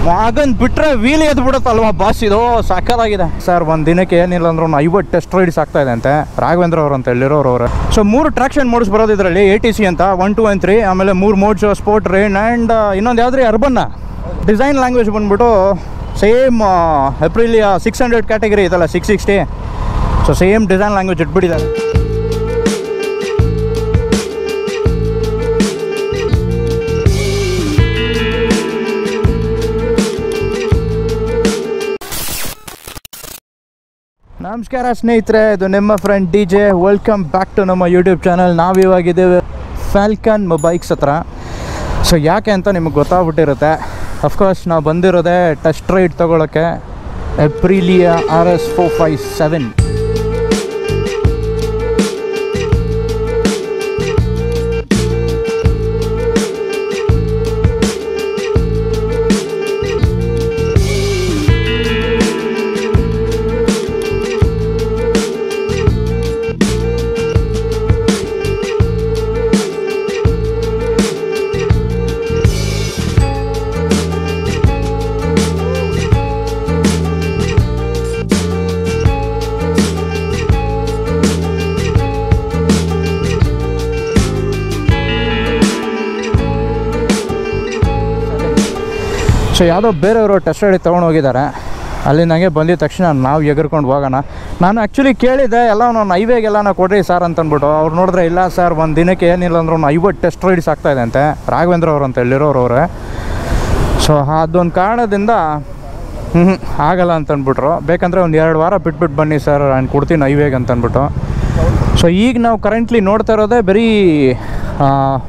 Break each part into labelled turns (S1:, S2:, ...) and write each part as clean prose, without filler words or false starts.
S1: Wagon ಬಿಟ್ರೆ wheel ಎದ್ದು ಬಿಡುತ್ತಲ್ವಾ ಬಾಸ್, ಇದು ಸಕ್ಕತ್ತಾಗಿದೆ ಸರ್. ಒಂದು ದಿನಕ್ಕೆ ಏನಿಲ್ಲ ಅಂದ್ರೆ 50 ಟೆಸ್ಟ್ ರೈಡ್ಸ್ ಆಗ್ತಾ ಇದೆ ಅಂತೆ ರಾಘವೇಂದ್ರ ಅವರು ಅಂತ ಹೇಳಿರೋರು. ಸೊ 3 ಟ್ರಾಕ್ಷನ್ ಮೋಡ್ಸ್ ಬರೋದು ಇದರಲ್ಲಿ, ATC ಅಂತ 1, 2 and 3, ಆಮೇಲೆ 3 ಮೋಡ್ಸ್, ಸ್ಪೋರ್ಟ್, ರೇನ್ ಆ್ಯಂಡ್ ಇನ್ನೊಂದು ಯಾವ್ದ್ರಿ ಅರ್ಬನ್ನ. ಡಿಸೈನ್ ಲ್ಯಾಂಗ್ವೇಜ್ ಬಂದ್ಬಿಟ್ಟು ಸೇಮ್ ಅಪ್ರಿಲಿಯಾ 600 ಕ್ಯಾಟಗರಿ ಇದಲ್ಲ 660, ಸೊ ಸೇಮ್ ಡಿಸೈನ್ ಲ್ಯಾಂಗ್ವೇಜ್ ಇಟ್ಬಿಟ್ಟಿದ್ದಾರೆ. ನಮಸ್ಕಾರ ಸ್ನೇಹಿತರೆ, ಇದು ನಿಮ್ಮ friend DJ. Welcome back to ನಮ್ಮ ಯೂಟ್ಯೂಬ್ ಚಾನಲ್. ನಾವಿವಾಗಿದ್ದೇವೆ ಫ್ಯಾಲ್ಕನ್ ಬೈಕ್ಸ್ ಹತ್ರ. ಸೊ ಯಾಕೆ ಅಂತ ನಿಮಗೆ ಗೊತ್ತಾಗ್ಬಿಟ್ಟಿರುತ್ತೆ. ಅಫ್ಕೋರ್ಸ್ ನಾವು ಬಂದಿರೋದೇ ಟೆಸ್ಟ್ ರೈಡ್ ತೊಗೊಳಕ್ಕೆ ಅಪ್ರಿಲಿಯಾ RS 457. ಸೊ ಯಾವುದೋ ಬೇರೆಯವರು ಟೆಸ್ಟ್ ರೈಡ್ ತೊಗೊಂಡು ಹೋಗಿದ್ದಾರೆ. ಅಲ್ಲಿ ನನಗೆ ಬಂದಿದ ತಕ್ಷಣ ನಾವು ಎಗರ್ಕೊಂಡು ಹೋಗೋಣ. ನಾನು ಆ್ಯಕ್ಚುಲಿ ಕೇಳಿದ್ದೆ ಎಲ್ಲ ನಾನು ಹೈವೇಗೆಲ್ಲ ನಾವು ಕೊಡ್ರಿ ಸರ್ ಅಂತಂದ್ಬಿಟ್ಟು. ಅವ್ರು ನೋಡಿದ್ರೆ ಇಲ್ಲ ಸರ್, ಒಂದು ದಿನಕ್ಕೆ ಏನಿಲ್ಲ ಅಂದ್ರೆ 50 ಟೆಸ್ಟ್ ರೈಡ್ಸ್ ಆಗ್ತಾಯಿದೆ ಅಂತೆ ರಾಘವೇಂದ್ರ ಅವರು ಅಂತ ಹೇಳಿರೋರು. ಸೊ ಅದೊಂದು ಕಾರಣದಿಂದ ಆಗಲ್ಲ ಅಂತಂದ್ಬಿಟ್ರು. ಬೇಕಂದರೆ ಒಂದು 2 ವಾರ ಬಿಟ್ಬಿಟ್ಟು ಬನ್ನಿ ಸರ್, ನಾನು ಕೊಡ್ತೀನಿ ಹೈವೇಗೆ ಅಂತಂದ್ಬಿಟ್ಟು. ಸೊ ಈಗ ನಾವು ಕರೆಂಟ್ಲಿ ನೋಡ್ತಾ ಇರೋದೇ ಬರೀ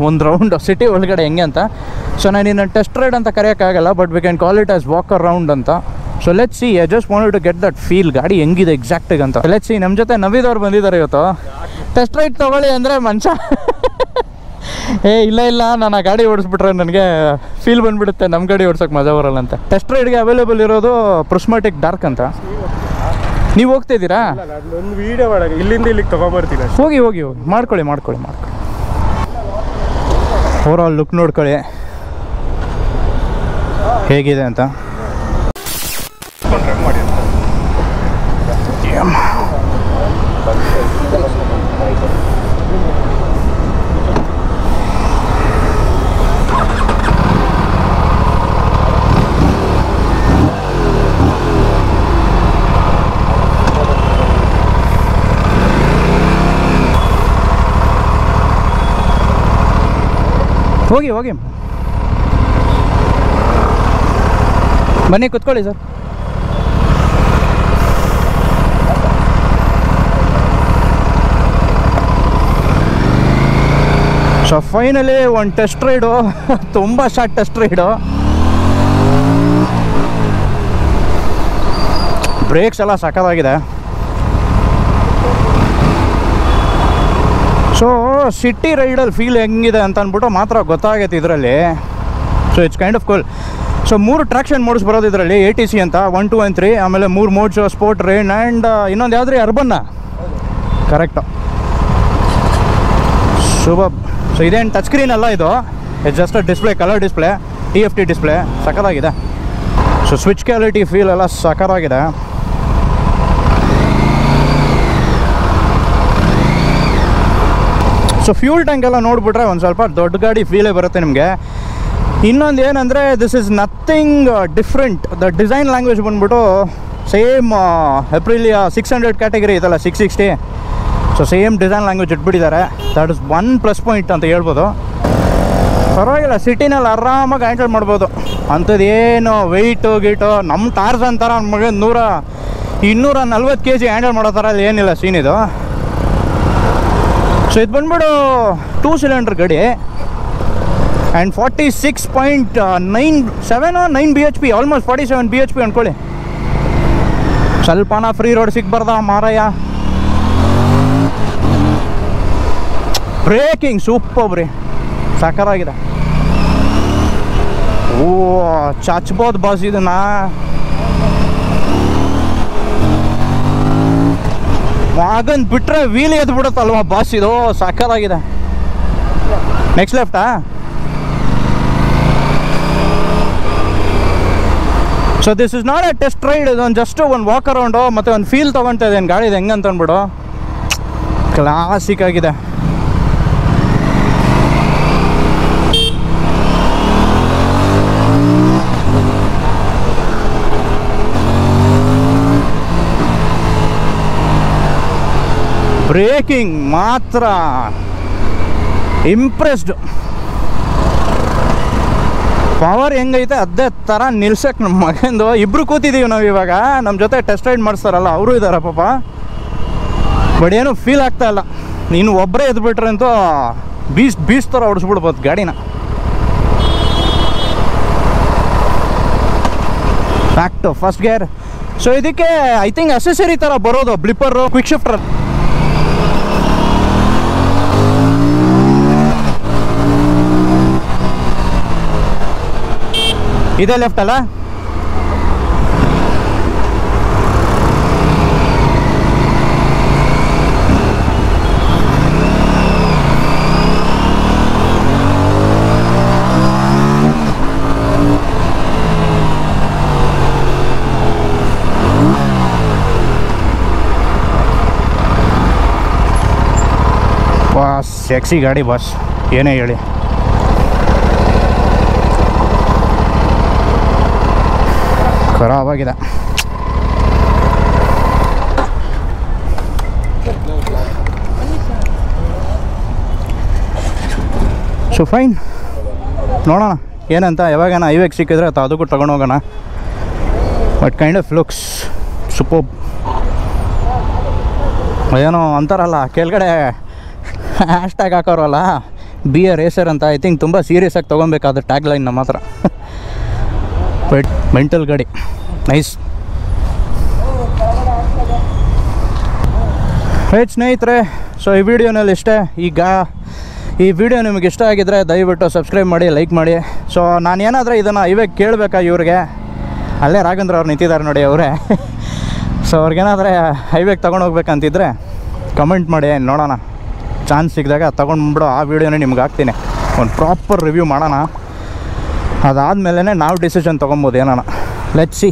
S1: ಒಂದು ರೌಂಡ್ ಸಿಟಿ ಒಳಗಡೆ ಹೆಂಗೆ ಅಂತ. ಸೊ ನಾನು ಇನ್ನು ಟೆಸ್ಟ್ ರೈಡ್ ಅಂತ ಕರೆಯೋಕ್ಕಾಗಲ್ಲ, but we can call it as walkaround ಅಂತ. So let's see, I just wanted to get that feel, ಗಾಡಿ ಹೆಂಗಿದೆ ಎಕ್ಸಾಕ್ಟಿಗೆ ಅಂತ. Let's see. ನಮ್ಮ ಜೊತೆ ನವೀದವ್ರು ಬಂದಿದ್ದಾರೆ ಇವತ್ತು. ಟೆಸ್ಟ್ ರೈಡ್ ತೊಗೊಳ್ಳಿ ಅಂದರೆ ಮನುಷ್ಯ ಇಲ್ಲ ನಾನು ಆ ಗಾಡಿ ಓಡಿಸ್ಬಿಟ್ರೆ ನನಗೆ ಫೀಲ್ ಬಂದುಬಿಡುತ್ತೆ, ನಮ್ಮ ಗಾಡಿ ಓಡ್ಸೋಕ್ಕೆ ಮಜಾ ಬರಲ್ಲ ಅಂತ. ಟೆಸ್ಟ್ ರೈಡ್ಗೆ ಅವೈಲೇಬಲ್ ಇರೋದು ಪ್ರಿಸ್ಮಾಟಿಕ್ ಡಾರ್ಕ್ ಅಂತ. ನೀವು ಹೋಗ್ತಿದ್ದೀರಾ?
S2: ಒಂದು ವೀಡಿಯೋ ಮಾಡೋದು, ಇಲ್ಲಿಂದ ಇಲ್ಲಿಗೆ ತೊಗೊಂಬರ್ತೀನಿ.
S1: ಹೋಗಿ ಮಾಡ್ಕೊಳ್ಳಿ. ಓವರಾಲ್ ಲುಕ್ ನೋಡ್ಕೊಳ್ಳಿ ಹೇಗಿದೆ ಅಂತ. ಹೋಗಿ ಬನ್ನಿ, ಕೂತ್ಕೊಳ್ಳಿ ಸರ್. ಸೊ ಫೈನಲಿ ಒಂದು ಟೆಸ್ಟ್ ರೈಡು, ತುಂಬ ಶಾರ್ಟ್ ಟೆಸ್ಟ್ ರೈಡು. ಬ್ರೇಕ್ಸ್ ಎಲ್ಲ ಸಕ್ಕತ್ತಾಗಿದೆ. ಸೊ ಸಿಟಿ ರೈಡಲ್ಲಿ ಫೀಲ್ ಹೆಂಗಿದೆ ಅಂತ ಅಂದ್ಬಿಟ್ಟು ಮಾತ್ರ ಗೊತ್ತಾಗೈತೆ ಇದರಲ್ಲಿ. So it's kind of cool. So 3 traction modes ಬರೋದು ಇದರಲ್ಲಿ, ATC ಅಂತ 1, 2 and 3, ಆಮೇಲೆ 3 ಮೋಡ್ಸ್, ಸ್ಪೋರ್ಟ್, ರೇನ್ ಆ್ಯಂಡ್ ಇನ್ನೊಂದು ಯಾವ್ದ್ರಿ ಅರ್ಬನ್ನ. Correct, super. ಸೊ ಇದೇನು ಟಚ್ ಸ್ಕ್ರೀನ್ ಅಲ್ಲ, ಇದು it's just display, colour display, TFT display. ಸಕ್ಕತ್ತಾಗಿದೆ. ಸೊ ಸ್ವಿಚ್ ಕ್ವಾಲಿಟಿ ಫೀಲ್ ಎಲ್ಲ ಸಕ್ಕತ್ತಾಗಿದೆ. ಸೊ ಫ್ಯೂಲ್ ಟ್ಯಾಂಕ್ ಎಲ್ಲ ನೋಡಿಬಿಟ್ರೆ ಒಂದು ಸ್ವಲ್ಪ ದೊಡ್ಡ ಗಾಡಿ ಫೀಲೇ ಬರುತ್ತೆ ನಿಮಗೆ. ಇನ್ನೊಂದು ಏನಂದರೆ this is nothing different. The design language ಬಂದ್ಬಿಟ್ಟು ಸೇಮ್ ಅಪ್ರಿಲಿಯಾ 600 ಕ್ಯಾಟಗರಿ ಇದಲ್ಲ 660, ಸೊ ಸೇಮ್ ಡಿಸೈನ್ ಲ್ಯಾಂಗ್ವೇಜ್ ಇಟ್ಬಿಟ್ಟಿದ್ದಾರೆ. ದಟ್ ಇಸ್ 1 ಪ್ಲಸ್ ಪಾಯಿಂಟ್ ಅಂತ ಹೇಳ್ಬೋದು. ಪರವಾಗಿಲ್ಲ, ಸಿಟಿನಲ್ಲಿ ಆರಾಮಾಗಿ ಹ್ಯಾಂಡಲ್ ಮಾಡ್ಬೋದು. ಅಂಥದ್ದು ಏನು ವೆಯ್ಟು ಗೀಟು ನಮ್ಮ ಟಾರ್ಜನ್ ಥರ ಮಗ 240 kg ಹ್ಯಾಂಡಲ್ ಮಾಡೋ ಥರ ಅಲ್ಲಿ ಏನಿಲ್ಲ ಸೀನ್ ಇದು. ಸೊ ಇದು ಬಂದ್ಬಿಟ್ಟು 2 ಸಿಲಿಂಡರ್ ಗಾಡಿ ಆ್ಯಂಡ್ 46.9 BHP, ಆಲ್ಮೋಸ್ಟ್ 47 BHP ಅಂದ್ಕೊಳ್ಳಿ. ಸ್ವಲ್ಪನ ಫ್ರೀ ರೋಡ್ ಸಿಗ್ಬಾರ್ದ ಮಾರಾಯ. ಬ್ರೇಕಿಂಗ್ ಸೂಪರ್ ರೀ, ಸಕ್ಕತ್ತಾಗಿದೆ. ಓ ಚಚ್ಬೋದು ಬಾಸ್ ಇದನ್ನ. ವಾಗನ್ ಬಿಟ್ರೆ ವೀಲ್ ಎದ್ದು ಬಿಡುತ್ತಲ್ವಾ ಬಾಸ್, ಇದು ಸಕ್ಕತ್ತಾಗಿದೆ. ನೆಕ್ಸ್ಟ್ ಲೆಫ್ಟಾ? So this is not a test ride, ಇದೊಂದು ಜಸ್ಟ್ ಒಂದು ವಾಕ್ ಅರೌಂಡು ಮತ್ತು ಒಂದು ಫೀಲ್ ತೊಗೊಳ್ತಾ ಇದ್ದೇನೆ ಗಾಡಿದು ಹೆಂಗಂತ ಅಂದ್ಬಿಡು. ಕ್ಲಾಸಿಕ್ ಆಗಿದೆ. ಬ್ರೇಕಿಂಗ್ ಮಾತ್ರ ಇಂಪ್ರೆಸ್ಡ್. ಪವರ್ ಹೆಂಗೈತೆ ಅದೇ ಥರ ನಿಲ್ಸಕ್ಕೆ ನಮ್ಮ ಮಗಂದು. ಇಬ್ಬರು ಕೂತಿದ್ದೀವಿ ನಾವು ಇವಾಗ, ನಮ್ಮ ಜೊತೆ ಟೆಸ್ಟ್ ರೈಡ್ ಮಾಡಿಸ್ತಾರಲ್ಲ ಅವರು ಇದ್ದಾರೆ ಪಾಪ. ಬಟ್ ಏನು ಫೀಲ್ ಆಗ್ತಾ ಇಲ್ಲ. ನೀನು ಒಬ್ಬರೇ ಎದ್ಬಿಟ್ರೆ ಅಂತೂ ಬೀಸ್ ಥರ ಓಡಿಸ್ಬಿಡ್ಬೋದು ಗಾಡಿನ. Back to first gear. So ಇದಕ್ಕೆ ಐ ಥಿಂಕ್ ಅಸೆಸರಿ ಥರ ಬರೋದು ಬ್ಲಿಪ್ಪರು, ಕ್ವಿಕ್ ಶಿಫ್ಟರ್. ಇದೇ ಲೆಫ್ಟ್ ಅಲ್ಲ? ಬಾಸ್ ಸೆಕ್ಸಿ ಗಾಡಿ ಬಾಸ್, ಏನೇ ಹೇಳಿ. ಖರಾಬಾಗಿದೆ. ಸೊ ಫೈನ್, ನೋಡೋಣ ಏನಂತ. ಯಾವಾಗನ ಹೈವೇಗೆ ಸಿಕ್ಕಿದ್ರೆ ಅದಕ್ಕೂ ತಗೊಂಡು ಹೋಗೋಣ. But kind of looks super. ಏನೋ ಅಂತಾರಲ್ಲ ಕೆಳಗಡೆ ಹ್ಯಾಶ್ಟ್ಯಾಗ್ ಹಾಕೋರಲ್ಲ, ಬಿ ಎ ರೇಸರ್ ಅಂತ. ಐ ಥಿಂಕ್ ತುಂಬ ಸೀರಿಯಸ್ಸಾಗಿ ತೊಗೊಬೇಕಾದ ಟ್ಯಾಗ್ ಲೈನ್ ನಮ್ಮ ಹತ್ರ. ಬಟ್ ಮೆಂಟಲ್ ಗಾಡಿ ನೈಸ್. ರೈಟ್ ಸ್ನೇಹಿತರೆ, ಸೊ ಈ ವಿಡಿಯೋನಲ್ಲಿ ಇಷ್ಟೇ. ಈಗ ಈ ವಿಡಿಯೋ ನಿಮಗೆ ಇಷ್ಟ ಆಗಿದ್ದರೆ ದಯವಿಟ್ಟು ಸಬ್ಸ್ಕ್ರೈಬ್ ಮಾಡಿ, ಲೈಕ್ ಮಾಡಿ. ಸೊ ನಾನು ಏನಾದರೂ ಇದನ್ನು ಇವಾಗ ಕೇಳಬೇಕಾ ಇವ್ರಿಗೆ, ಅಲ್ಲೇ ರಾಘವೇಂದ್ರ ಅವ್ರು ನಿಂತಿದ್ದಾರೆ ನೋಡಿ ಅವರೇ. ಸೊ ಅವ್ರಿಗೇನಾದರೆ ಹೈವೇಗೆ ತೊಗೊಂಡು ಹೋಗ್ಬೇಕಂತಿದ್ರೆ ಕಮೆಂಟ್ ಮಾಡಿ, ನೋಡೋಣ. ಚಾನ್ಸ್ ಸಿಕ್ಕಿದಾಗ ತೊಗೊಂಡ್ಬಿಡು ಆ ವಿಡಿಯೋನೇ ನಿಮ್ಗೆ ಹಾಕ್ತೀನಿ. ಒಂದು ಪ್ರಾಪರ್ ರಿವ್ಯೂ ಮಾಡೋಣ. ಅದಾದಮೇಲೆ ನಾವು ಡಿಸಿಷನ್ ತೊಗೊಬೋದು ಏನಾನ. Let's see.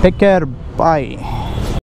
S1: Take care, bye.